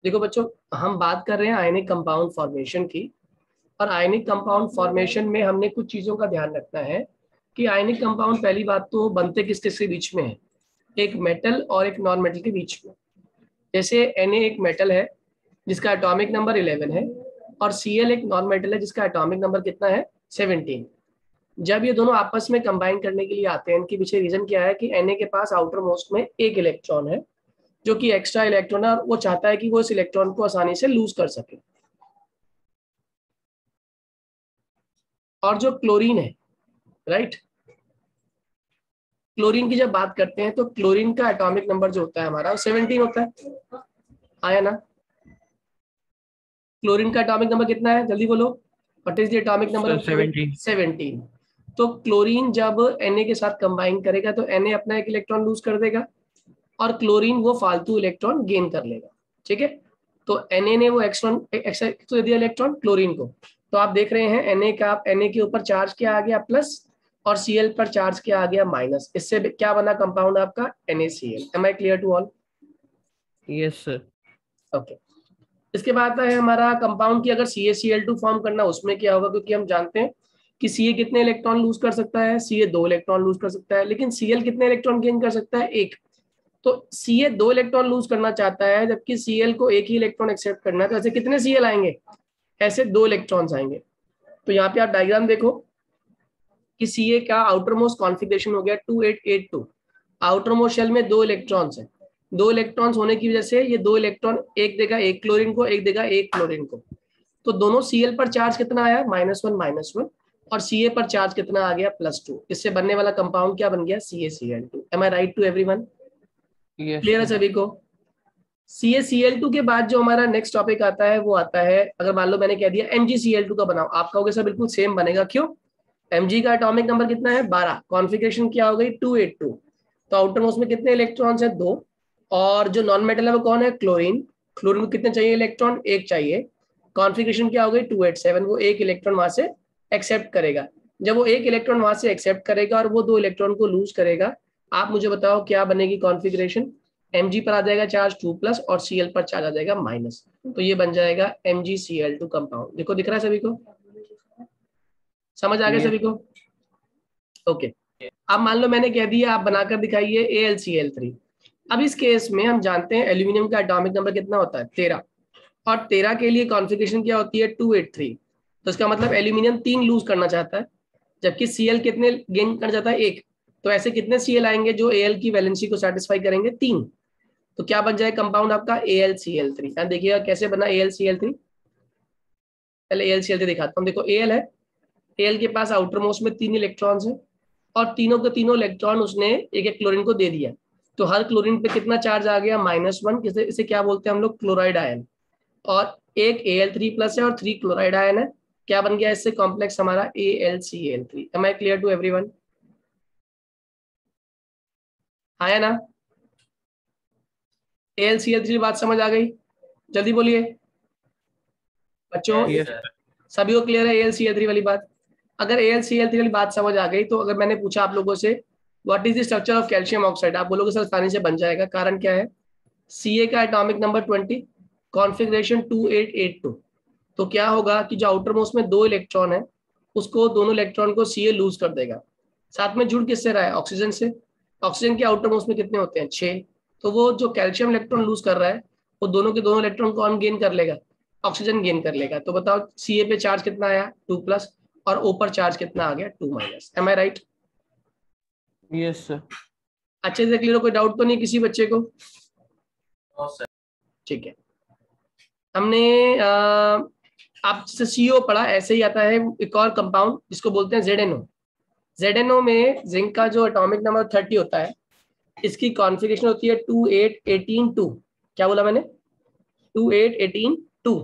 देखो बच्चों, हम बात कर रहे हैं आयनिक कंपाउंड फॉर्मेशन की। और आयनिक कंपाउंड फॉर्मेशन में हमने कुछ चीजों का ध्यान रखना है कि आयनिक कंपाउंड पहली बात तो बनते किस किस के बीच में है, एक मेटल और एक नॉन मेटल के बीच में। जैसे Na एक मेटल है जिसका एटॉमिक नंबर 11 है, और Cl एक नॉन मेटल है जिसका एटॉमिक नंबर कितना है, 17। जब ये दोनों आपस में कंबाइन करने के लिए आते हैं, इनके पीछे रीजन क्या है कि Na के पास आउटर मोस्ट में एक इलेक्ट्रॉन है जो कि एक्स्ट्रा इलेक्ट्रॉन है, और वो चाहता है कि वो इस इलेक्ट्रॉन को आसानी से लूज कर सके। और जो क्लोरीन है, राइट, क्लोरीन की जब बात करते हैं तो क्लोरीन का एटॉमिक नंबर जो होता है हमारा वो 17 होता है, आया ना। क्लोरीन का एटॉमिक नंबर कितना है, जल्दी बोलो, what is the atomic number of chlorine? 17। तो क्लोरीन जब Na के साथ कंबाइन करेगा तो Na अपना एक इलेक्ट्रॉन लूज कर देगा और क्लोरीन वो फालतू इलेक्ट्रॉन गेन कर लेगा। ठीक है, तो Na ने वो एक्स्ट्रा तो दे दिया इलेक्ट्रॉन क्लोरीन को। तो आप देख रहे हैं Na के ऊपर चार्ज क्या आ गया, प्लस, और Cl पर चार्ज क्या आ गया, माइनस। इससे क्या बना कंपाउंड आपका, NaCl। Am I clear to all? Yes sir. Okay. इसके बाद है हमारा कंपाउंड की अगर CaCl2 फॉर्म करना, उसमें क्या होगा, क्योंकि हम जानते हैं कि Ca कितने इलेक्ट्रॉन लूज कर सकता है, Ca 2 इलेक्ट्रॉन लूज कर सकता है, लेकिन Cl कितने इलेक्ट्रॉन गेन कर सकता है, एक। तो Ca 2 इलेक्ट्रॉन लूज करना चाहता है, जबकि Cl को एक ही इलेक्ट्रॉन एक्सेप्ट करना है, तो ऐसे कितने Cl आएंगे, ऐसे 2 इलेक्ट्रॉन्स आएंगे। तो यहाँ पे आप डायग्राम देखो कि Ca का आउटर मोस्ट कॉन्फिगरेशन हो गया 2882। आउटर मोस्ट शेल में 2 इलेक्ट्रॉन्स है, 2 इलेक्ट्रॉन्स होने की वजह से ये 2 इलेक्ट्रॉन एक देगा एक क्लोरीन को, एक देगा एक क्लोरीन को। तो दोनों Cl पर चार्ज कितना आया, -1 -1, और Ca पर चार्ज कितना आ गया, +2। इससे बनने वाला कंपाउंड क्या बन गया, CaCl2। Am I right to everyone? Clear है सभी को? CaCl2 के बाद जो हमारा नेक्स्ट टॉपिक आता है वो आता है, अगर मान लो मैंने कह दिया MgCl2 का बनाओ, आप कहोगे सर बिल्कुल सेम बनेगा, क्यों? Mg का एटॉमिक नंबर कितना है, 12, कॉन्फिगरेशन क्या हो गई, 282। तो आउटर मोस्ट में कितने इलेक्ट्रॉन्स है, 2। और जो नॉन मेटल है वो कौन है, क्लोरीन। क्लोरीन को कितने चाहिए इलेक्ट्रॉन, एक चाहिए। कॉन्फिगरेशन क्या हो गई, 287। वो एक इलेक्ट्रॉन वहां से एक्सेप्ट करेगा। जब वो एक इलेक्ट्रॉन वहां से एक्सेप्ट करेगा और वो 2 इलेक्ट्रॉन को लूज करेगा, आप मुझे बताओ क्या बनेगी कॉन्फिगरेशन? Mg पर आ जाएगा चार्ज 2+, और Cl पर चार्ज आ जाएगा माइनस। तो ये बन जाएगा MgCl2 कंपाउंड। देखो दिख रहा है सभी को, समझ आ गया सभी को? ओके। अब मान लो मैंने कह दिया आप बनाकर दिखाइए AlCl3। अब इस केस में हम जानते हैं एल्यूमिनियम का एटॉमिक नंबर कितना होता है, 13। और 13 के लिए कॉन्फ़िगरेशन क्या होती है, 283। तो इसका मतलब एल्यूमिनियम 3 लूज करना चाहता है, जबकि Cl कितने गेन करना चाहता है, 1। तो ऐसे कितने Cl आएंगे जो Al की वैलेंसी को सेटिस्फाई करेंगे, 3। तो क्या बन जाए कंपाउंड आपका, AlCl3। देखिएगा कैसे बना AlCl3। पहले AlCl3 दिखाता हूँ। देखो Al है, Al के पास आउटर मोस्ट में 3 इलेक्ट्रॉन्स है, और तीनों के तीनों इलेक्ट्रॉन उसने एक एक क्लोरीन को दे दिया। तो हर क्लोरीन पे कितना चार्ज आ गया, -1। इसे क्या बोलते हैं हम लोग, क्लोराइड आयन। और एक Al3+ है और 3 क्लोराइड आयन है। क्या बन गया इससे कॉम्प्लेक्स हमारा, AlCl3। Am I clear to everyone? आया ना? AlCl3 बात समझ आ गई? जल्दी बोलिए बच्चों। सभी को क्लियर है AlCl3 वाली बात? अगर AlCl3 वाली बात समझ आ गई तो अगर मैंने पूछा आप लोगों से what is the structure of calcium oxide, आप बोलोगे सर आसानी से बन जाएगा। कारण क्या है, Ca का एटॉमिक नंबर 20, कॉन्फिगरेशन 2882। तो क्या होगा कि जो आउटर मोस्ट में 2 इलेक्ट्रॉन है, उसको दोनों इलेक्ट्रॉन को Ca लूज कर देगा। साथ में जुड़ किससे रहा है, ऑक्सीजन से। ऑक्सीजन के आउटर मोस्ट में कितने होते हैं, 6। तो वो जो कैल्शियम इलेक्ट्रॉन लूज कर रहा है, वो दोनों के दोनों इलेक्ट्रॉन कौन गेन कर लेगा, ऑक्सीजन गेन कर लेगा। तो बताओ Ca पे चार्ज कितना आया, 2+, और ऊपर चार्ज कितना आ गया, 2-। M I right? Yes sir. अच्छे से क्लियर हो, कोई डाउट तो नहीं किसी बच्चे को? ठीक है। हमने आपसे CO पढ़ा, ऐसे ही आता है एक और कंपाउंड जिसको बोलते हैं ZNO। ZNO में जिंक का जो एटॉमिक नंबर 30 होता है, इसकी कॉन्फ़िगरेशन होती है 2818-2। क्या बोला मैंने, 2818-2।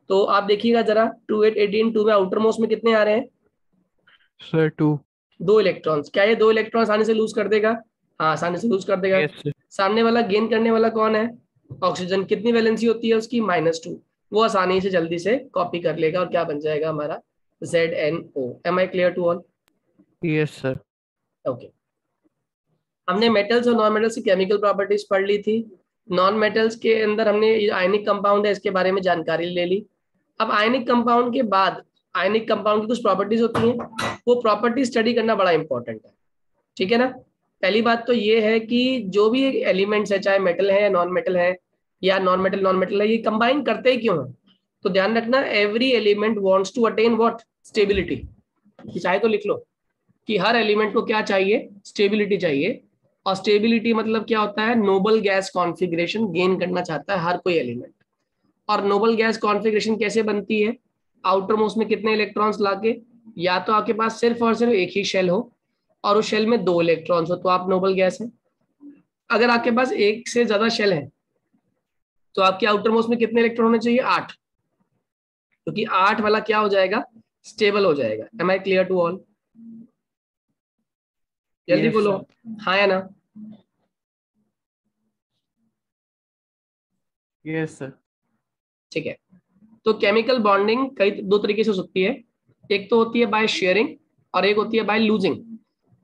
तो आप देखिएगा जरा, 2818-2 में आउटर मोस्ट में कितने आ रहे हैं, सर 2। 2 इलेक्ट्रॉन्स। क्या ये 2 इलेक्ट्रॉन आसानी से लूज कर देगा? हाँ, आसानी से लूज कर देगा। Yes sir. सामने वाला गेन करने वाला कौन है, ऑक्सीजन। कितनी वैलेंसी होती है उसकी, -2। वो आसानी से जल्दी से कॉपी कर लेगा और क्या बन जाएगा हमारा, ZNO। Am I clear to all? Yes sir. Okay. हमने मेटल्स और नॉन मेटल्स की केमिकल प्रॉपर्टीज पढ़ ली थी। नॉन मेटल्स के अंदर हमने आयनिक कंपाउंड है इसके बारे में जानकारी ले ली। अब आयनिक कंपाउंड के बाद आयनिक कंपाउंड की कुछ प्रॉपर्टीज होती हैं, वो प्रॉपर्टी स्टडी करना बड़ा इंपॉर्टेंट है, ठीक है ना। पहली बात तो ये है कि जो भी एलिमेंट्स है, चाहे मेटल है या नॉन मेटल है, या नॉन मेटल है, ये कंबाइन करते ही क्यों है? तो ध्यान रखना, every element wants to attain what? Stability. चाहे तो लिख लो कि हर एलिमेंट को क्या चाहिए? स्टेबिलिटी चाहिए। और स्टेबिलिटी मतलब क्या होता है? नोबल गैस कॉन्फ़िगरेशन गेन करना चाहता है हर कोई एलिमेंट। और नोबल गैस कॉन्फ़िगरेशन कैसे बनती है? आउटर मोस्ट में कितने इलेक्ट्रॉन्स लाके, या तो आपके पास सिर्फ और सिर्फ एक ही शेल हो और उस शेल में 2 इलेक्ट्रॉन्स हो तो आप नोबल गैस है। अगर आपके पास एक से ज्यादा शेल है तो आपके आउटर मोस्ट में कितने इलेक्ट्रॉन होने चाहिए? 8, क्योंकि 8 वाला क्या हो जाएगा? स्टेबल हो जाएगा। Am I clear to all? जल्दी Yes, बोलो, sir. हाँ या ना? Yes, sir. ठीक है। तो केमिकल बॉन्डिंग कई दो तरीके से हो सकती है। एक तो होती है बाय शेयरिंग और एक होती है बाय लूजिंग।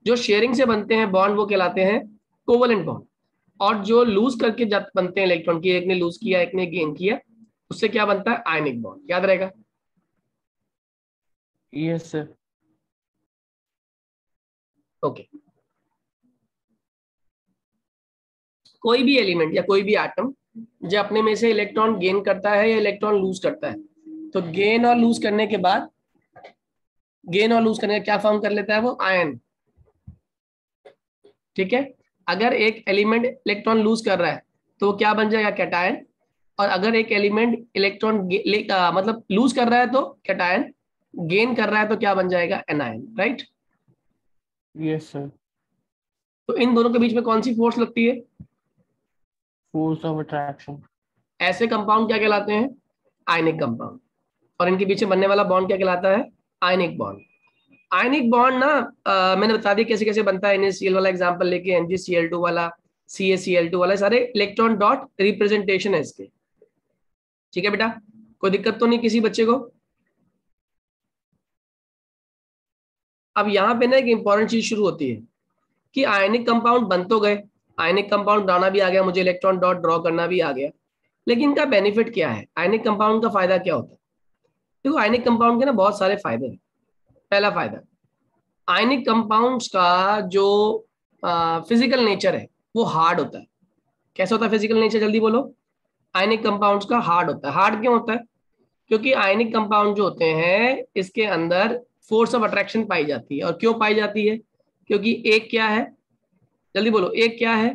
जो शेयरिंग से बनते हैं बॉन्ड वो कहलाते हैं कोवलेंट बॉन्ड, और जो लूज करके बनते हैं इलेक्ट्रॉन की, एक ने लूज किया एक ने गेन किया, उससे क्या बनता है? Ionic bond. याद रहेगा? Yes, sir. ओके। कोई भी एलिमेंट या कोई भी एटम जो अपने में से इलेक्ट्रॉन गेन करता है या इलेक्ट्रॉन लूज करता है, तो गेन और लूज करने के बाद, गेन और लूज करने का क्या फॉर्म कर लेता है? वो आयन। ठीक है। अगर एक एलिमेंट इलेक्ट्रॉन लूज कर रहा है तो वो क्या बन जाएगा? कैटायन। और अगर एक एलिमेंट इलेक्ट्रॉन मतलब लूज कर रहा है तो कैटायन, गेन कर रहा है तो क्या बन जाएगा? एनायन। राइट। Yes, sir. तो इन दोनों के बीच में कौन सी फोर्स लगती है? Force of attraction. ऐसे कंपाउंड क्या कहलाते हैं? Ionic compound. और इनके पीछे बनने वाला बॉन्ड क्या कहलाता है? Ionic bond. आयनिक बॉन्ड ना मैंने बता दिया कैसे कैसे बनता है। NaCl वाला एग्जांपल लेके, NgCl2 वाला, CaCl2 वाला, सारे इलेक्ट्रॉन डॉट रिप्रेजेंटेशन है इसके। ठीक है बेटा, कोई दिक्कत तो नहीं किसी बच्चे को? अब यहाँ पे ना एक इंपॉर्टेंट चीज शुरू होती है कि आयनिक कंपाउंड बन तो गए, आयनिक कंपाउंड बनाना भी आ गया मुझे, इलेक्ट्रॉन डॉट ड्रॉ करना भी आ गया, लेकिन इनका बेनिफिट क्या है? आयनिक कंपाउंड का फायदा क्या होता है? देखो, आयनिक कंपाउंड के ना बहुत सारे फायदे हैं। पहला फायदा, आयनिक कंपाउंड्स का जो फिजिकल नेचर है वो हार्ड होता है। कैसा होता है फिजिकल नेचर? जल्दी बोलो। आयनिक कंपाउंड्स का हार्ड होता है। हार्ड क्यों होता है? क्योंकि आयनिक कंपाउंड जो होते हैं इसके अंदर फोर्स ऑफ अट्रैक्शन पाई जाती है। और क्यों पाई जाती है? क्योंकि एक क्या है? जल्दी बोलो, एक क्या है?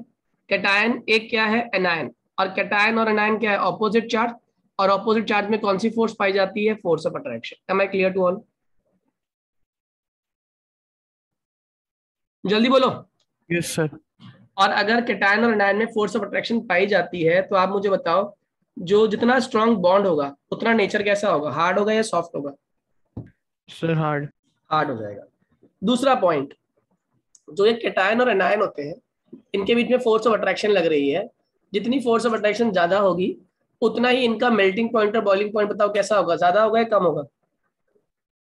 कैटायन। एक क्या है? एनायन। और कैटायन और एनायन क्या है? Opposite charge. और ऑपोजिट चार्ज में कौन सी फोर्स पाई जाती है? Force of attraction. Am I clear to all? जल्दी बोलो। Yes, sir. और अगर कैटायन और एनायन में फोर्स ऑफ अट्रैक्शन पाई जाती है तो आप मुझे बताओ, जो जितना स्ट्रांग बॉन्ड होगा उतना नेचर कैसा होगा? हार्ड होगा या सॉफ्ट होगा? Sir, hard. हार्ड हो जाएगा। दूसरा पॉइंट, जो ये कैटायन और एनायन होते हैं इनके बीच में फोर्स ऑफ अट्रैक्शन लग रही है, जितनी फोर्स ऑफ अट्रैक्शन ज्यादा होगी उतना ही इनका मेल्टिंग पॉइंट और बॉइलिंग पॉइंट बताओ कैसा होगा? ज्यादा होगा या कम होगा?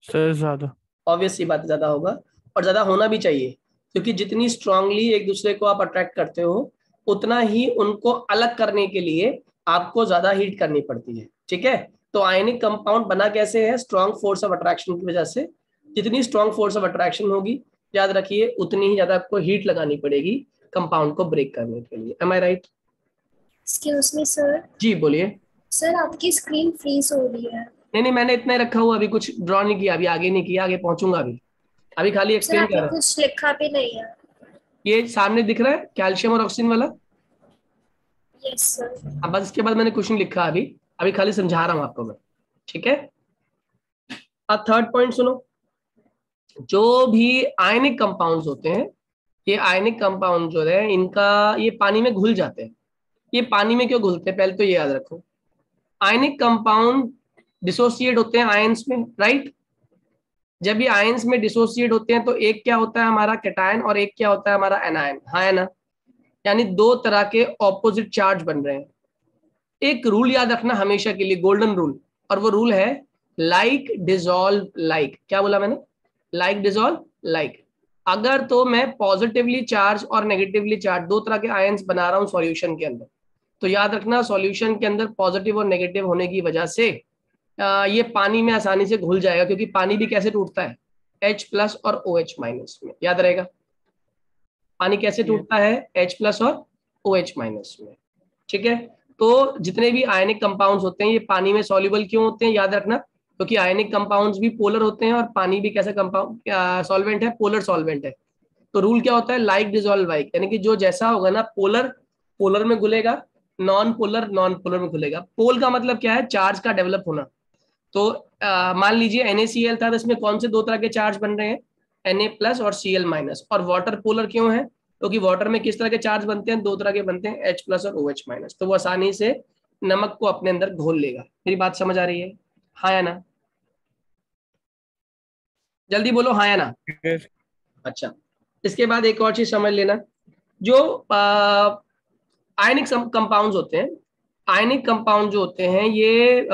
Sir, ज़्यादा. ऑब्वियस सी बात, ज्यादा होगा। और ज्यादा होना भी चाहिए, क्योंकि जितनी स्ट्रांगली एक दूसरे को आप अट्रैक्ट करते हो उतना ही उनको अलग करने के लिए आपको ज्यादा हीट करनी पड़ती है। ठीक है। तो आयनिक कंपाउंड बना कैसे है? स्ट्रांग फोर्स ऑफ अट्रैक्शन की वजह से। जितनी स्ट्रांग फोर्स ऑफ अट्रैक्शन होगी, याद रखिए, उतनी ही ज्यादा आपको हीट लगानी पड़ेगी कंपाउंड को ब्रेक करने के लिए। Am I right? Excuse me sir. जी बोलिए। सर आपकी स्क्रीन फ्रीज हो रही है। नहीं नहीं, मैंने इतना ही रखा हुआ, अभी कुछ ड्रॉ नहीं किया, अभी आगे नहीं किया, आगे पहुंचूंगा अभी। अभी खाली सर एक्सप्लेन कर आपने रहा हूँ। कुछ लिखा भी नहीं है। ये सामने दिख रहा है कैल्शियम और ऑक्सीजन वाला। Yes sir. अब बस इसके बाद मैंने क्वेश्चन लिखा अभी, अभी खाली समझा रहा हूँ आपको मैं। ठीक है। अब थर्ड पॉइंट सुनो। जो भी आयनिक कंपाउंड्स होते हैं, ये आयनिक कंपाउंड जो है इनका, ये पानी में घुल जाते हैं। ये पानी में क्यों घुलते हैं पहले तो ये याद रखो। आयनिक कंपाउंड डिसोसिएट होते हैं आयंस में, राइट। जब ये आयंस में डिसोसिएट होते हैं तो एक क्या होता है हमारा? कैटायन, और एक क्या होता है हमारा? एनायन। हाँ है ना? यानी दो तरह के ऑपोजिट चार्ज बन रहे हैं। एक रूल याद रखना हमेशा के लिए, गोल्डन रूल, और वो रूल है लाइक डिजोल्व लाइक। क्या बोला मैंने? Like dissolve like. अगर तो मैं पॉजिटिवली चार्ज और नेगेटिवली चार्ज दो तरह के आयंस बना रहा हूं सॉल्यूशन के अंदर, तो याद रखना सॉल्यूशन के अंदर पॉजिटिव और नेगेटिव होने की वजह से ये पानी में आसानी से घुल जाएगा, क्योंकि पानी भी कैसे टूटता है, H+ और OH- में। याद रहेगा पानी कैसे टूटता है, H+ और OH- में। ठीक है, तो जितने भी आयनिक कंपाउंड्स होते हैं ये पानी में सॉल्युबल क्यों होते हैं, याद रखना, क्योंकि आयनिक कंपाउंड्स भी पोलर होते हैं और पानी भी कैसा कंपाउंड सॉल्वेंट है, पोलर सॉल्वेंट है। तो रूल क्या होता है, लाइक डिसॉल्व लाइक, यानी कि जो जैसा होगा ना, पोलर पोलर में घुलेगा, नॉन पोलर नॉन पोलर में घुलेगा। पोल का मतलब क्या है, चार्ज का डेवलप होना। तो मान लीजिए NaCl था, तो इसमें कौन से दो तरह के चार्ज बन रहे हैं, Na+ और Cl-। और वाटर पोलर क्यों है, क्योंकि वाटर में किस तरह के चार्ज बनते हैं, दो तरह के बनते हैं, H+ और OH-। तो वो आसानी से नमक को अपने अंदर घोल लेगा। मेरी बात समझ आ रही है, हाँ या ना, जल्दी बोलो हाँ या ना। Yes. अच्छा, इसके बाद एक और चीज समझ लेना, जो आयनिक कंपाउंड्स होते हैं, आयनिक कंपाउंड जो होते हैं ये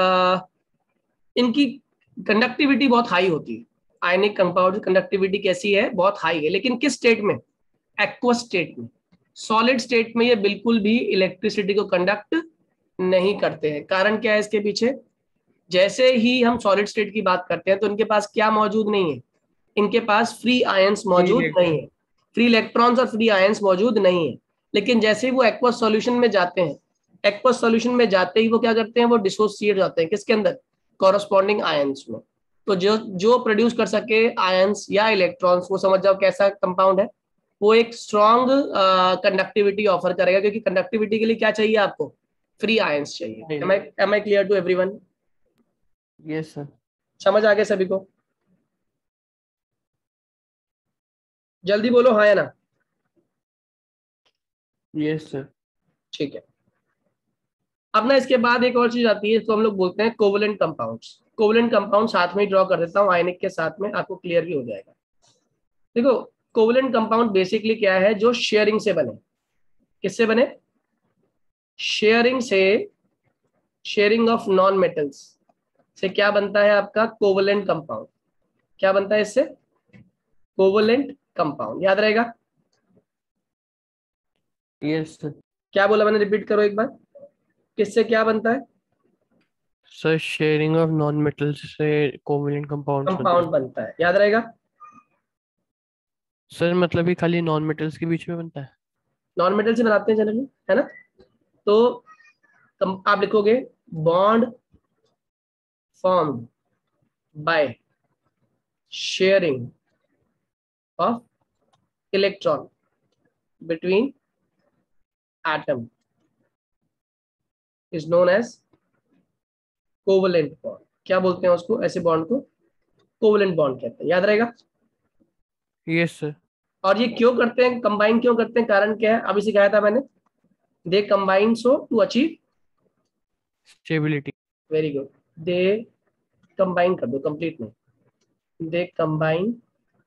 इनकी कंडक्टिविटी बहुत हाई होती है। आयनिक कंपाउंड कंडक्टिविटी कैसी है, बहुत हाई है, लेकिन किस स्टेट में, एक्वस स्टेट में। सॉलिड स्टेट में ये बिल्कुल भी इलेक्ट्रिसिटी को कंडक्ट नहीं करते हैं। कारण क्या है इसके पीछे, जैसे ही हम सॉलिड स्टेट की बात करते हैं तो इनके पास क्या मौजूद नहीं है, इनके पास फ्री आयंस मौजूद नहीं है, फ्री इलेक्ट्रॉन्स और फ्री आयंस मौजूद नहीं है। लेकिन जैसे ही वो एक्वस सॉल्यूशन में जाते हैं, एक्वस सॉल्यूशन में जाते ही वो क्या करते हैं, वो डिसोसिएट जाते हैं किसके अंदर, कॉरस्पॉन्डिंग आयंस में। तो जो जो प्रोड्यूस कर सके आयंस या इलेक्ट्रॉन्स, वो समझ जाओ कैसा कंपाउंड है, वो एक स्ट्रॉन्ग कंडक्टिविटी ऑफर करेगा, क्योंकि कंडक्टिविटी के लिए क्या चाहिए आपको, फ्री आयंस चाहिए। Am I clear to everyone? Yes, sir. समझ आ गया सभी को, जल्दी बोलो हाँ या ना। Yes, sir. ठीक है, अब ना इसके बाद एक और चीज आती है, इसको हम लोग बोलते हैं कोवलेंट कंपाउंड्स। कोवलेंट कंपाउंड साथ में ही ड्रॉ कर देता हूँ आयनिक के साथ में, आपको क्लियर भी हो जाएगा। देखो कोवलेंट कंपाउंड बेसिकली क्या है, जो शेयरिंग से बने, किससे बने, शेयरिंग से, शेयरिंग ऑफ नॉन मेटल्स से क्या बनता है आपका कोवलेंट कंपाउंड। क्या बनता है इससे, कोवलेंट कंपाउंड, याद रहेगा। Yes, sir. क्या बोला मैंने, रिपीट करो एक बार, किससे क्या बनता है, Sir, sharing of non-metals से covalent compounds बनते कंपाउंड हैं. बनता है, याद रहेगा। Sir, मतलब ये खाली non-metals के बीच में बनता है. नॉन मेटल से बनाते हैं जनरली, है ना। तो आप लिखोगे bond formed by sharing of electron between atom is known as covalent bond. क्या बोलते हैं उसको, ऐसे बॉन्ड को कोवलेंट बॉन्ड कहते हैं, याद रहेगा। Yes, sir. और ये क्यों करते हैं, कंबाइन क्यों करते हैं, कारण क्या है, अभी सिखाया था मैंने, they combine so to achieve Stability. Very good, they combine कर दो, कंप्लीट नहीं, they combine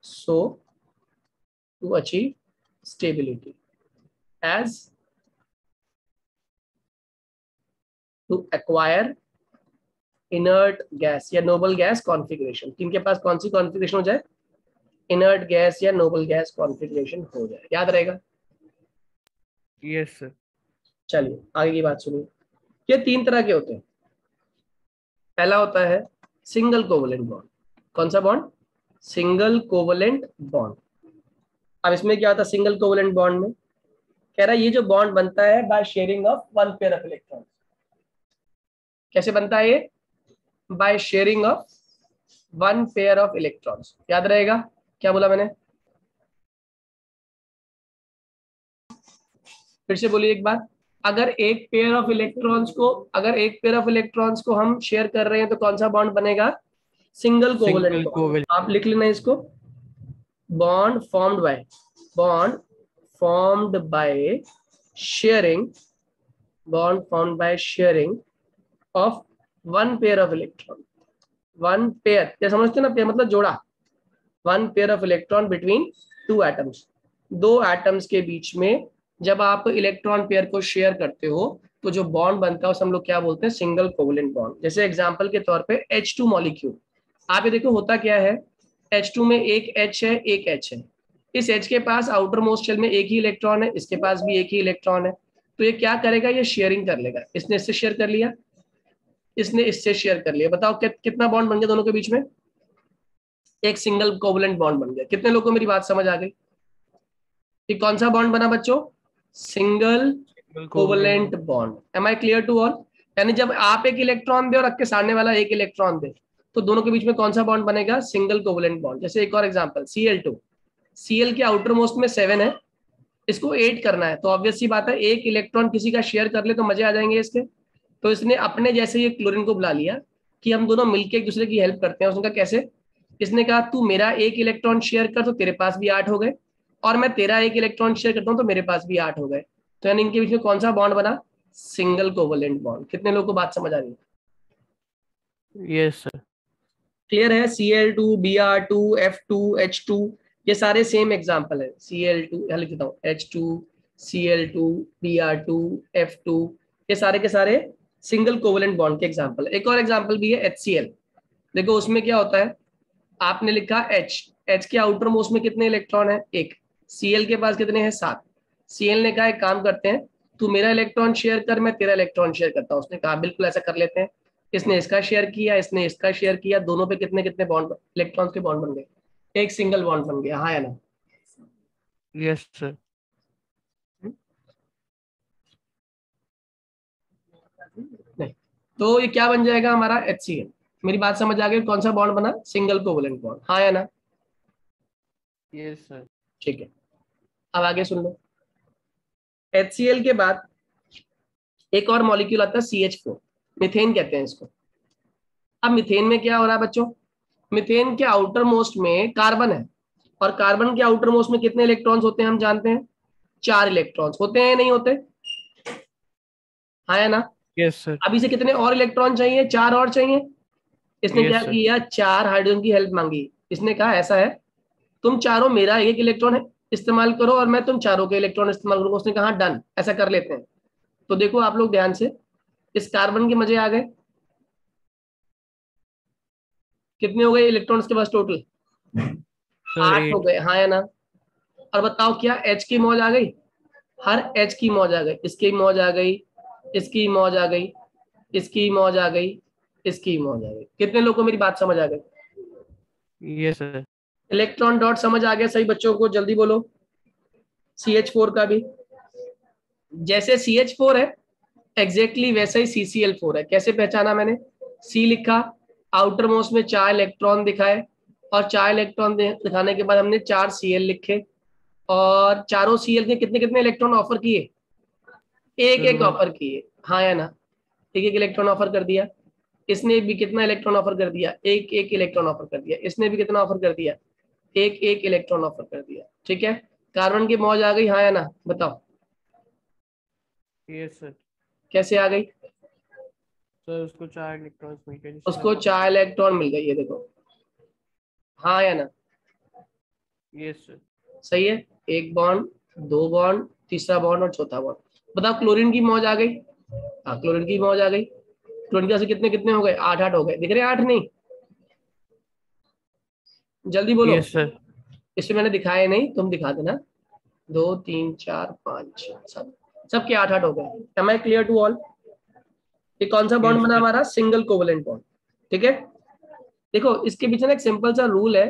so to achieve stability as to acquire inert gas या noble gas configuration। किनके पास कौन सी कॉन्फ़िगरेशन हो जाए, इनर्ट गैस या नोबल गैस कॉन्फ़िगरेशन हो जाए, याद रहेगा। Yes, sir. चलिए आगे की बात सुनिए, ये तीन तरह के होते हैं। पहला होता है सिंगल कोवलेंट बॉन्ड। कौन सा बॉन्ड, सिंगल कोवलेंट बॉन्ड। अब इसमें क्या होता है सिंगल कोवलेंट बॉन्ड में, कह रहा है ये जो बॉन्ड बनता है bye sharing of one pair of electron. कैसे बनता है ये, bye sharing of one pair of electrons, याद रहेगा। क्या बोला मैंने, फिर से बोलिए एक बार, अगर एक पेयर ऑफ इलेक्ट्रॉन्स को, अगर एक पेयर ऑफ इलेक्ट्रॉन्स को हम शेयर कर रहे हैं तो कौन सा बॉन्ड बनेगा, single covalent Single bond. covalent. आप लिख लेना इसको, bond formed bye, bond formed by sharing, bond formed by sharing of one pair of electron. One pair, क्या समझते हैं ना, पेयर मतलब जोड़ा, one pair of electron between two atoms. दो एटम्स के बीच में जब आप इलेक्ट्रॉन पेयर को शेयर करते हो तो जो बॉन्ड बनता है उसे हम लोग क्या बोलते हैं, सिंगल कोवलेंट बॉन्ड। जैसे एग्जांपल के तौर पे H2 मॉलिक्यूल, आप ये देखो होता क्या है, H2 में एक H है एक H है, इस H के पास आउटर मोस्ट शेल में एक ही इलेक्ट्रॉन है, इसके पास भी एक ही इलेक्ट्रॉन है। तो ये क्या करेगा, ये शेयरिंग कर लेगा। इसने इससे शेयर कर लिया, इसने इससे शेयर कर लिया। बताओ कितना बॉन्ड बन गया दोनों के बीच में? एक सिंगल कोवलेंट बॉन्ड बन गया। कितने लोगों को मेरी बात समझ आ गई? ये कौन सा बॉन्ड बना बच्चों? Single covalent bond. Am I clear to all? यानी जब आप एक इलेक्ट्रॉन दे और आपके सामने वाला एक इलेक्ट्रॉन दे, तो दोनों के बीच में कौन सा बॉन्ड बनेगा? Single covalent bond. जैसे एक और एग्जांपल, Cl2, Cl के आउटर मोस्ट में 7 है, इसको 8 करना है, तो ऑब्वियस सी बात है एक इलेक्ट्रॉन किसी का शेयर कर ले तो मजे आ जाएंगे इसके। तो इसने अपने जैसे ये क्लोरीन को बुला लिया कि हम दोनों मिलकर एक दूसरे की हेल्प करते हैं। उसने कहा कैसे? इसने कहा तू मेरा एक इलेक्ट्रॉन शेयर कर तो तेरे पास भी 8 हो गए, और मैं तेरा एक इलेक्ट्रॉन शेयर करता हूं तो मेरे पास भी 8 हो गए। तो यानी इनके बीच में कौन सा बॉन्ड बना? Single covalent bond. कितने लोगों को बात समझ आ रही है? Yes sir. क्लियर है? Cl2, Br2, F2, H2, ये सारे सेम एग्जांपल है। Cl2 लिख देता हूँ, H2, Cl2, Br2, F2, ये सारे के सारे सिंगल कोवलेंट बॉन्ड के एग्जांपल है। एक और एग्जांपल भी है HCl। देखो उसमें क्या होता है, आपने लिखा H के आउटर मोस्ट में कितने इलेक्ट्रॉन है? एक। Cl के पास कितने हैं? 7। Cl ने कहा एक काम करते हैं, तू मेरा इलेक्ट्रॉन शेयर कर, मैं तेरा इलेक्ट्रॉन शेयर करता हूँ। उसने कहा बिल्कुल ऐसा कर लेते हैं। इसने इसका शेयर किया, इसने इसका शेयर किया, दोनों पे कितने कितने बॉन्ड, इलेक्ट्रॉन्स के बॉन्ड बन गए? एक सिंगल बॉन्ड बन गया। हाँ या ना? Yes sir. नहीं, तो ये क्या बन जाएगा हमारा? HCl। मेरी बात समझ आ गई? कौन सा बॉन्ड बना? Single covalent bond. हाँ या ना? Yes sir. ठीक है, अब आगे सुन लो। HCl के बाद एक और मॉलिक्यूल आता है CH4, मीथेन कहते हैं इसको। अब मीथेन में क्या हो रहा है बच्चों? मीथेन के आउटर मोस्ट में कार्बन है, और कार्बन के आउटर मोस्ट में कितने इलेक्ट्रॉन्स होते हैं हम जानते हैं? 4 इलेक्ट्रॉन्स होते हैं, नहीं होते? हाँ या ना? Yes sir. अभी से कितने और इलेक्ट्रॉन चाहिए? 4 और चाहिए। इसने क्या यस सर। किया? 4 हाइड्रोजन की हेल्प मांगी। इसने कहा ऐसा है, तुम चारों मेरा एक इलेक्ट्रॉन इस्तेमाल करो और मैं तुम चारों के इलेक्ट्रॉन इस्तेमाल करूंगा। उसने कहा डन, ऐसा कर लेते हैं। तो देखो आप लोग ध्यान से, इस कार्बन के मजे आ गए। कितने हो गए इलेक्ट्रॉन्स के पास टोटल? 8 हो 8। गए। हाँ या ना? और बताओ क्या H की मौज आ गई? हर H की मौज आ गई, इसकी मौज आ गई, इसकी मौज आ गई, इसकी मौज आ गई, इसकी मौज आ गई। कितने लोगों को मेरी बात समझ आ गई? Yes sir. इलेक्ट्रॉन डॉट समझ आ गया सही बच्चों को? जल्दी बोलो। CH4 का भी जैसे CH4 है एग्जैक्टली वैसे ही CCl4 है। कैसे पहचाना मैंने? C लिखा, आउटर मोस्ट में 4 इलेक्ट्रॉन दिखाए, और 4 इलेक्ट्रॉन दिखाने के बाद हमने 4 Cl लिखे, और चारों Cl के कितने कितने इलेक्ट्रॉन ऑफर किए? एक एक ऑफर किए। हाँ या ना? एक एक इलेक्ट्रॉन ऑफर कर दिया। इसने भी कितना इलेक्ट्रॉन ऑफर कर दिया? एक एक इलेक्ट्रॉन ऑफर कर दिया। इसने भी कितना ऑफर कर दिया? एक एक इलेक्ट्रॉन ऑफर कर दिया। ठीक है, कार्बन की मौज आ गई। हाँ या ना? बताओ यस सर। कैसे आ गई? सर उसको 4 इलेक्ट्रॉन्स मिल गए। उसको 4 इलेक्ट्रॉन मिल गई है, देखो। हाँ या ना? Yes sir. सही है। एक बॉन्ड, 2 बॉन्ड, तीसरा बॉन्ड और चौथा बॉन्ड। बताओ क्लोरीन की मौज आ गई? हाँ, क्लोरीन की मौज आ गई। क्लोरीन के कितने कितने हो गए? 8 8 हो गए। दिख रहे? 8 नहीं? जल्दी बोलो। Yes sir. इसमें मैंने दिखाया नहीं, तुम दिखा देना। 2 3 4 5 6 7, सबके 8 8 हो गए। Am I clear to all? ये कौन सा बॉन्ड यस बना सर। हमारा? Single covalent bond. ठीक है, देखो इसके पीछे ना एक सिंपल सा रूल है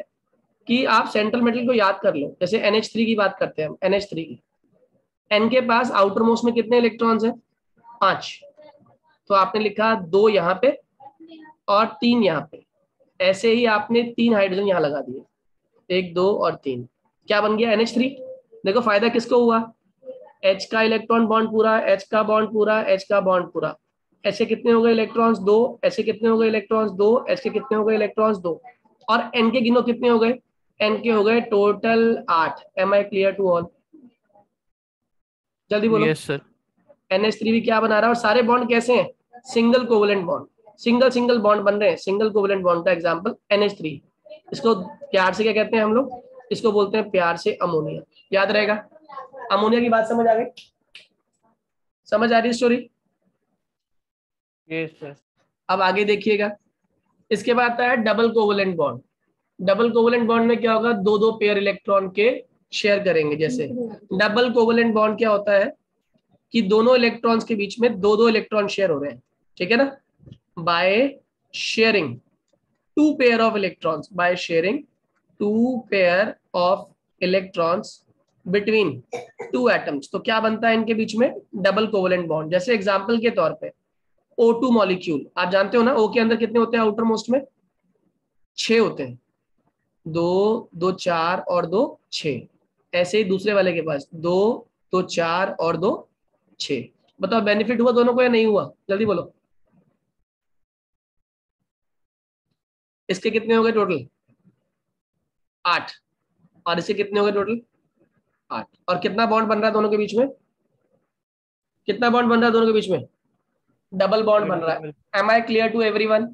कि आप सेंट्रल मेटल को याद कर लो। जैसे NH3 की बात करते हैं हम, NH3 की, N के पास आउटर मोस्ट में कितने इलेक्ट्रॉन्स हैं? 5। तो आपने लिखा 2 यहाँ पे और 3 यहाँ पे। ऐसे ही आपने 3 हाइड्रोजन यहाँ लगा दिए, 1 2 और 3। क्या बन गया? NH3। देखो फायदा किसको हुआ? H का इलेक्ट्रॉन बॉन्ड पूरा, H का बॉन्ड पूरा, H का बॉन्ड पूरा। ऐसे कितने हो गए इलेक्ट्रॉन्स? 2। ऐसे कितने हो गए इलेक्ट्रॉन्स? 2। ऐसे कितने हो गए इलेक्ट्रॉन्स? 2। और N के गिनो कितने हो गए? N के हो गए total 8। Am I clear to all? जल्दी बोलो। Yes sir. NH3 भी क्या बना रहा है? और सारे बॉन्ड कैसे हैं? Single covalent bond. Single single bond बन रहे हैं। सिंगल कोवलेंट बॉन्ड का एग्जांपल NH3। इसको प्यार से क्या कहते हैं हम लोग? इसको बोलते हैं प्यार से अमोनिया। याद रहेगा? अमोनिया की बात समझ आ गई? समझ आ रही स्टोरी? Yes sir. अब आगे देखिएगा, इसके बाद आता है double covalent bond. Double covalent bond में क्या होगा? 2 पेयर इलेक्ट्रॉन के शेयर करेंगे। जैसे डबल कोवलेंट बॉन्ड क्या होता है? कि दोनों इलेक्ट्रॉन्स के बीच में दो दो इलेक्ट्रॉन शेयर हो रहे हैं, ठीक है ना, by sharing two pair of electrons, by sharing two pair of electrons between two atoms. तो क्या बनता है इनके बीच में? Double covalent bond. जैसे एग्जांपल के तौर पे O2 मॉलिक्यूल, आप जानते हो ना O के अंदर कितने होते हैं आउटर मोस्ट में? 6 होते हैं, 2 2 4 और 2 6। ऐसे ही दूसरे वाले के पास 2 2 4 और 2 6। बताओ बेनिफिट हुआ दोनों को या नहीं हुआ? जल्दी बोलो। इसके कितने हो गए टोटल? 8। और इसके कितने हो गए टोटल? 8। और कितना बॉन्ड बन रहा है दोनों के बीच में? कितना बॉन्ड बन रहा है दोनों के बीच में? डबल बॉन्ड बन रहा है। Am I clear to everyone?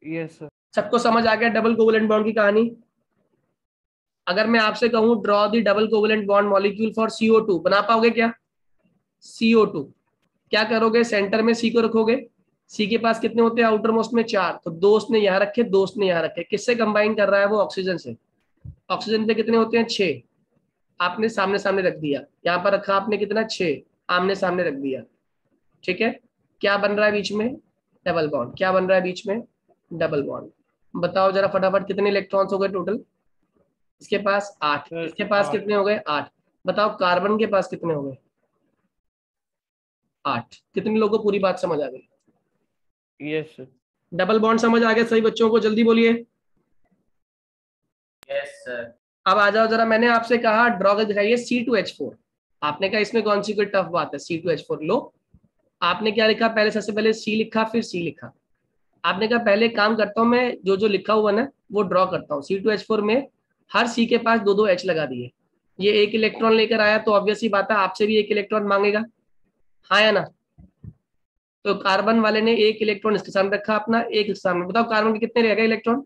Yes sir. सबको समझ आ गया डबल कोवेलेंट बॉन्ड की कहानी? अगर मैं आपसे कहूं draw the double covalent bond molecule for CO2, बना पाओगे क्या? CO2 क्या करोगे? सेंटर में C को रखोगे। C के पास कितने होते हैं आउटर मोस्ट में? 4। तो दो उसने यहाँ रखे, दो उसने यहाँ रखे। किससे कंबाइन कर रहा है वो? ऑक्सीजन से। ऑक्सीजन पे कितने होते हैं? 6। आपने सामने सामने रख दिया, यहाँ पर रखा आपने कितना? 6। आमने सामने रख दिया, ठीक है। क्या बन रहा है बीच में? Double bond. क्या बन रहा है बीच में? Double bond. बताओ जरा फटाफट कितने इलेक्ट्रॉन्स हो गए टोटल? इसके पास 8, सर इसके पास 8। कितने हो गए? 8। बताओ कार्बन के पास कितने हो गए? 8। कितने लोगों को पूरी बात समझ आ गई? Yes sir. डबल बॉन्ड समझ आ गया सही बच्चों को? जल्दी बोलिए। Yes sir. अब आ जाओ जरा, मैंने आपसे कहा ड्रॉ कर दिखाइए C2H4। आपने कहा इसमें कौन सी कोई टफ बात है? C2H4 लो। आपने क्या लिखा पहले? सबसे पहले C लिखा, फिर C लिखा। आपने कहा पहले काम करता हूं मैं, जो जो लिखा हुआ ना वो ड्रॉ करता हूँ। C2H4 में हर C के पास दो दो H लगा दिए। ये एक इलेक्ट्रॉन लेकर आया तो ऑब्वियस ही बात है आपसे भी एक इलेक्ट्रॉन मांगेगा, हाँ या ना? तो कार्बन वाले ने एक इलेक्ट्रॉन इसके सामने रखा अपना, एक इसके सामने। बताओ कार्बन के कितने रह गए इलेक्ट्रॉन?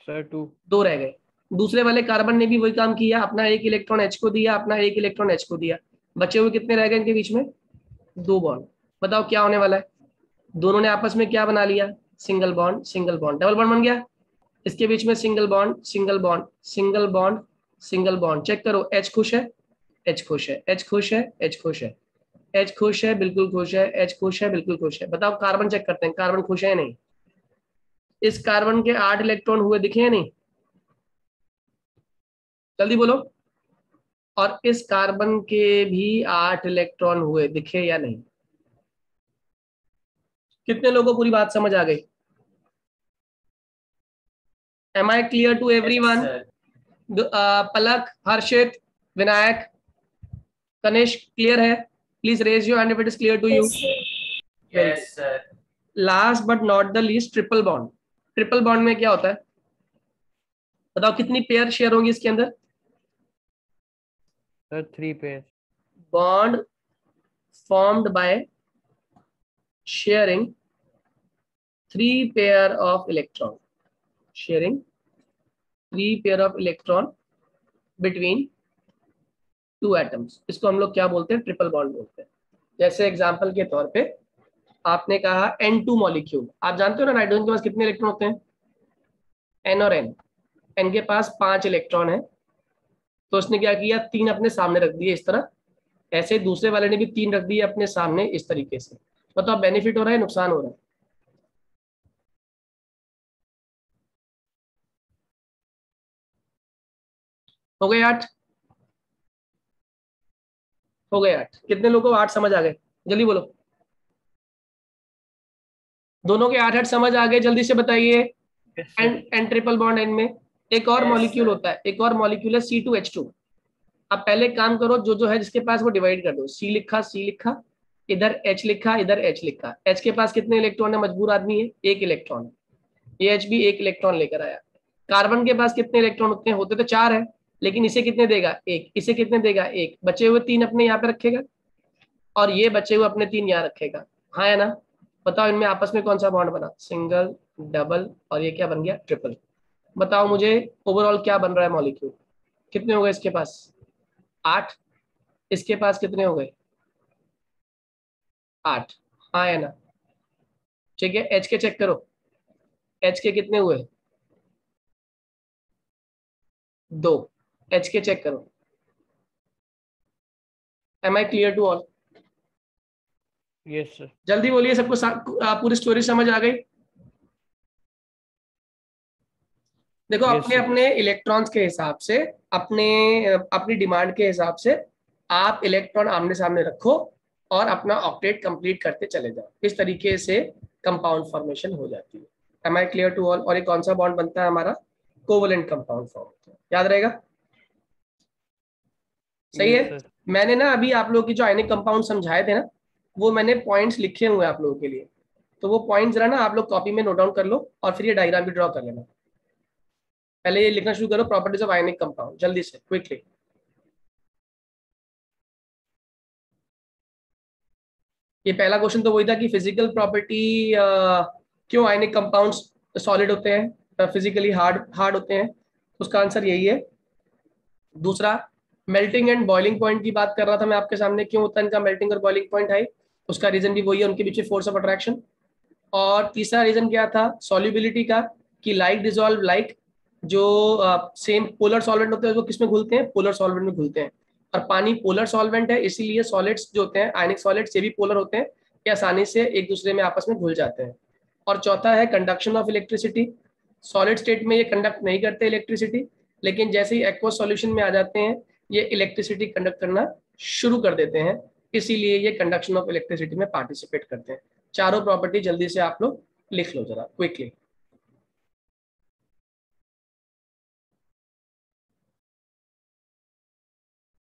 सर 2। 2 रह गए। दूसरे वाले कार्बन ने भी वही काम किया, अपना एक इलेक्ट्रॉन H को दिया, अपना एक इलेक्ट्रॉन H को दिया। बचे हुए कितने रह गए इनके बीच में? 2 बॉन्ड। बताओ क्या होने वाला है? दोनों ने आपस में क्या बना लिया? Single bond, single bond, double bond बन गया। इसके बीच में single bond, single bond, single bond, single bond. Check करो, H खुश है, H खुश है, H खुश है, H खुश है, H खुश है, बिल्कुल खुश है, H खुश है, बिल्कुल खुश है। बताओ कार्बन चेक करते हैं, कार्बन खुश है या नहीं? इस कार्बन के 8 इलेक्ट्रॉन हुए, दिखे या नहीं? जल्दी बोलो। और इस कार्बन के भी 8 इलेक्ट्रॉन हुए, दिखे या नहीं? कितने लोगों को पूरी बात समझ आ गई? Am I clear to everyone? Palak, Harshit, Vinayak, Kanishk, clear है? Please raise your hand if it is clear to you. Yes, sir. Yes sir. Last but not the least, triple bond. Triple bond में क्या होता है? बताओ कितनी पेयर शेयर होंगी इसके अंदर? Sir 3 pair. Bond formed by sharing 3 pair of electron, sharing 3 pair of electron between 2 atoms. इसको हम लोग क्या बोलते हैं? ट्रिपल बॉन्ड बोलते हैं। जैसे एग्जांपल के तौर पे आपने कहा N2 मॉलिक्यूल। आप जानते हो ना नाइट्रोजन के पास कितने इलेक्ट्रॉन होते हैं? N और N। N के पास 5 इलेक्ट्रॉन है, तो उसने क्या किया? 3 अपने सामने रख दिए इस तरह। ऐसे दूसरे वाले ने भी 3 रख दिए अपने सामने इस तरीके से। बताओ बेनिफिट हो रहा है, नुकसान हो रहा है? हो गए 8? हो गए 8। कितने लोगों को 8 समझ आ गए? जल्दी बोलो। दोनों के 8 समझ आ गए? जल्दी से बताइए। Yes N sir. N triple bond N में एक और Yes, मॉलिक्यूल sir. होता है, एक और मॉलिक्यूल है C2H2। अब पहले काम करो, जो जो है जिसके पास वो डिवाइड कर दो। C लिखा, C लिखा, इधर H लिखा, इधर H लिखा। H के पास कितने इलेक्ट्रॉन है? मजबूर आदमी है, एक इलेक्ट्रॉन। ये H भी एक इलेक्ट्रॉन लेकर आया। कार्बन के पास कितने इलेक्ट्रॉन होते हैं? होते तो 4 है, लेकिन इसे कितने देगा? एक। इसे कितने देगा? एक। बचे हुए 3 अपने यहाँ पे रखेगा, और ये बचे हुए अपने 3 यहाँ रखेगा, हाँ या ना? बताओ इनमें आपस में कौन सा बॉन्ड बना? सिंगल, डबल, और ये क्या बन गया? ट्रिपल। बताओ मुझे ओवरऑल क्या बन रहा है मॉलिक्यूल? कितने हो गए इसके पास? 8। इसके पास कितने हो गए? 8, हाँ या ना? ठीक है, एच के चेक करो। एच के कितने हुए? 2। एच के चेक करो। Am I clear to all? Yes sir. जल्दी बोलिए, सबको पूरी स्टोरी समझ आ गई? देखो Yes, अपने sir. अपने इलेक्ट्रॉन्स के हिसाब से, अपनी डिमांड के हिसाब से आप इलेक्ट्रॉन आमने सामने रखो और अपना ऑक्टेट कंप्लीट करते चले जाओ। इस तरीके से कंपाउंड फॉर्मेशन हो जाती है। Am I clear to all? और एक कौन सा बॉन्ड बनता है हमारा? कोवलेंट कंपाउंड फॉर्म होता है। याद रहेगा? सही Yes, है। sir. मैंने ना अभी आप लोगों की जो आयनिक कंपाउंड समझाए थे ना, वो मैंने पॉइंट्स लिखे हुए हैं आप लोगों के लिए, तो वो पॉइंट्स जरा ना आप लोग कॉपी में नोट डाउन कर लो और फिर ये डायग्राम भी ड्रॉ कर लेना। पहले ये लिखना शुरू करो, प्रॉपर्टीज ऑफ आयनिक कंपाउंड, जल्दी से क्विकली। ये पहला क्वेश्चन तो वही था कि फिजिकल प्रॉपर्टी क्यों आयनिक कंपाउंड्स सॉलिड होते हैं, फिजिकली हार्ड होते हैं, उसका आंसर यही है। दूसरा, मेल्टिंग एंड बॉइलिंग पॉइंट की बात कर रहा था मैं आपके सामने, क्यों होता है इनका मेल्टिंग और बॉइलिंग पॉइंट हाई, उसका रीजन भी वही है, उनके पीछे फोर्स ऑफ अट्रैक्शन। और तीसरा रीजन क्या था? सॉल्युबिलिटी का, कि लाइक डिसॉल्व लाइक, जो सेम पोलर सॉल्वेंट होते हैं वो किसमें घुलते हैं? पोलर सॉल्वेंट में घुलते हैं। और पानी पोलर सॉल्वेंट है, इसीलिए सॉलिड्स जो होते हैं आयनिक सॉलिड्स ये भी पोलर होते हैं, ये आसानी से एक दूसरे में आपस में घुल जाते हैं। और चौथा है conduction of electricity. Solid state में ये कंडक्ट नहीं करते इलेक्ट्रिसिटी, लेकिन जैसे ही एक्वस सॉल्यूशन में आ जाते हैं ये इलेक्ट्रिसिटी कंडक्ट करना शुरू कर देते हैं, इसीलिए ये कंडक्शन ऑफ इलेक्ट्रिसिटी में पार्टिसिपेट करते हैं। चारों प्रॉपर्टी जल्दी से आप लोग लिख लो जरा क्विकली।